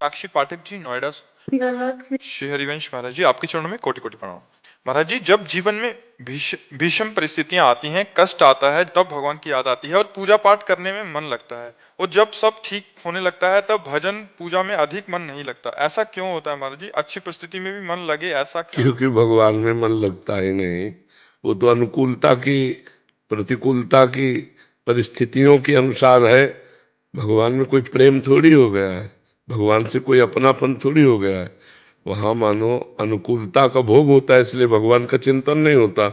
साक्षी पाठक जी, नोएडा से। श्री हरिवंश महाराज जी, आपके चरणों में कोटि कोटि प्रणाम। महाराज जी, जब जीवन में भीषण परिस्थितियां आती हैं, कष्ट आता है, तब भगवान की याद आती है और पूजा पाठ करने में मन लगता है। और जब सब ठीक होने लगता है, तब भजन पूजा में अधिक मन नहीं लगता। ऐसा क्यों होता है महाराज जी? अच्छी परिस्थिति में भी मन लगे, ऐसा क्या? क्योंकि भगवान में मन लगता ही नहीं। वो तो अनुकूलता की, प्रतिकूलता की, परिस्थितियों के अनुसार है। भगवान में कोई प्रेम थोड़ी हो गया है, भगवान से कोई अपनापन थोड़ी हो गया है। वहां मानो अनुकूलता का भोग होता है, इसलिए भगवान का चिंतन नहीं होता,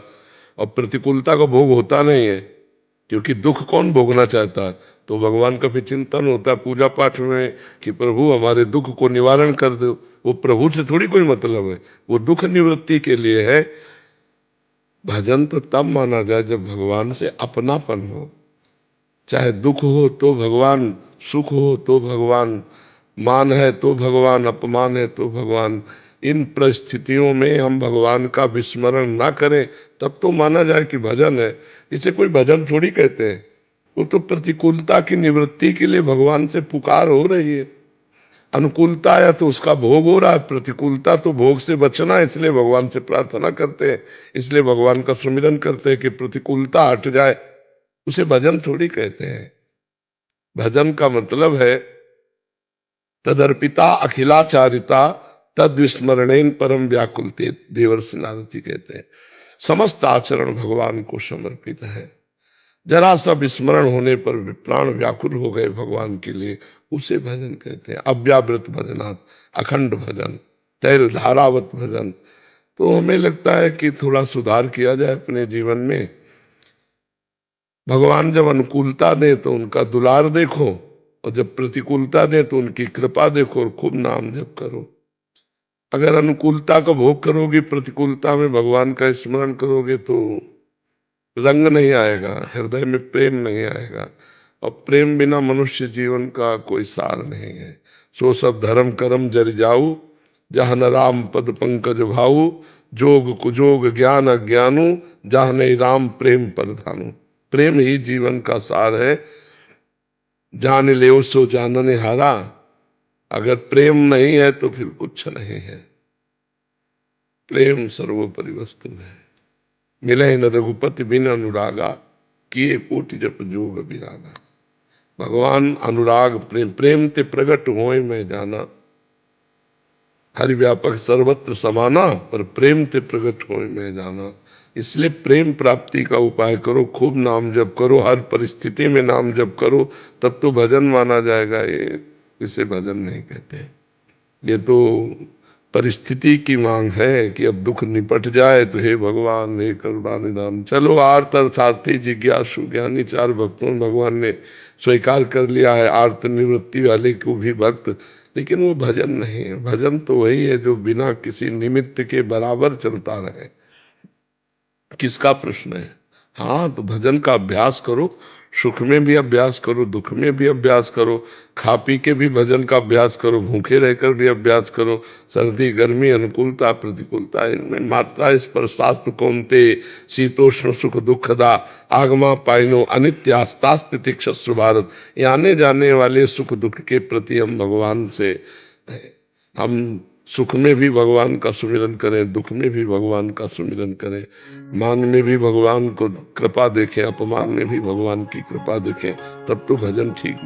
और प्रतिकूलता का भोग होता नहीं है, क्योंकि दुख कौन भोगना चाहता है। तो भगवान का भी चिंतन होता है पूजा पाठ में कि प्रभु हमारे दुख को निवारण कर दो। वो प्रभु से थोड़ी कोई मतलब है, वो दुख निवृत्ति के लिए है। भजन तो तब माना जाए जब भगवान से अपनापन हो। चाहे दुख हो तो भगवान, सुख हो तो भगवान, मान है तो भगवान, अपमान है तो भगवान। इन परिस्थितियों में हम भगवान का विस्मरण ना करें, तब तो माना जाए कि भजन है। इसे कोई भजन थोड़ी कहते हैं। वो तो प्रतिकूलता की निवृत्ति के लिए भगवान से पुकार हो रही है। अनुकूलता आया तो उसका भोग हो रहा है, प्रतिकूलता तो भोग से बचना है, इसलिए भगवान से प्रार्थना करते हैं, इसलिए भगवान का सुमिरन करते हैं कि प्रतिकूलता हट जाए। उसे भजन थोड़ी कहते हैं। भजन का मतलब है तदर्पिता अखिलाचारिता तद विस्मरणेन परम व्याकुलते। देवर्षि नारद जी कहते हैं समस्त आचरण भगवान को समर्पित है। जरा सा विस्मरण होने पर प्राण व्याकुल हो गए भगवान के लिए, उसे भजन कहते हैं। अव्यावृत भजनात्, अखंड भजन, तैल धारावत भजन। तो हमें लगता है कि थोड़ा सुधार किया जाए अपने जीवन में। भगवान जब अनुकूलता दे तो उनका दुलार देखो, और जब प्रतिकूलता दे तो उनकी कृपा देखो, और खूब नाम जप करो। अगर अनुकूलता का भोग करोगे, प्रतिकूलता में भगवान का स्मरण करोगे, तो रंग नहीं आएगा, हृदय में प्रेम नहीं आएगा। और प्रेम बिना मनुष्य जीवन का कोई सार नहीं है। सो सब धर्म करम जर जाऊ, जहाँ न राम पद पंकज भाऊ। जोग कुजोग ज्ञान अज्ञानु, जहाँ नहीं राम प्रेम परधानु। प्रेम ही जीवन का सार है। जान ले सो जानने हारा। अगर प्रेम नहीं है तो फिर कुछ नहीं है। प्रेम सर्वोपरि वस्तु है। मिले न रघुपति बिन अनुरागा, किए कोटि जप जोग विरागा। भगवान अनुराग प्रेम, प्रेम ते प्रगट होए मैं जाना। हरि व्यापक सर्वत्र समाना, पर प्रेम ते प्रगट होए मैं जाना। इसलिए प्रेम प्राप्ति का उपाय करो, खूब नाम जप करो, हर परिस्थिति में नाम जप करो, तब तो भजन माना जाएगा। ये इसे भजन नहीं कहते। ये तो परिस्थिति की मांग है कि अब दुख निपट जाए तो हे भगवान, हे करुणा निधान। चलो आर्त अर्थार्थी जिज्ञासु ज्ञानी चार भक्तों में भगवान ने स्वीकार कर लिया है आर्त निवृत्ति वाले को भी भक्त। लेकिन वो भजन नहीं है। भजन तो वही है जो बिना किसी निमित्त के बराबर चलता रहे। किसका प्रश्न है? हाँ, तो भजन का अभ्यास करो। सुख में भी अभ्यास करो, दुख में भी अभ्यास करो, खा पी के भी भजन का अभ्यास करो, भूखे रहकर भी अभ्यास करो। सर्दी गर्मी अनुकूलता प्रतिकूलता, इनमें मात्रा स्पर्शास्त्र कौनते, शीतोष्ण सुख दुखदा, आगमा पाइनो अनित्यास्तास्तिति क्षस्त्र भारत। ये आने जाने वाले सुख दुख के प्रति हम भगवान से, हम सुख में भी भगवान का सुमिरन करें, दुख में भी भगवान का सुमिरन करें, मान में भी भगवान को कृपा देखें, अपमान में भी भगवान की कृपा देखें, तब तो भजन ठीक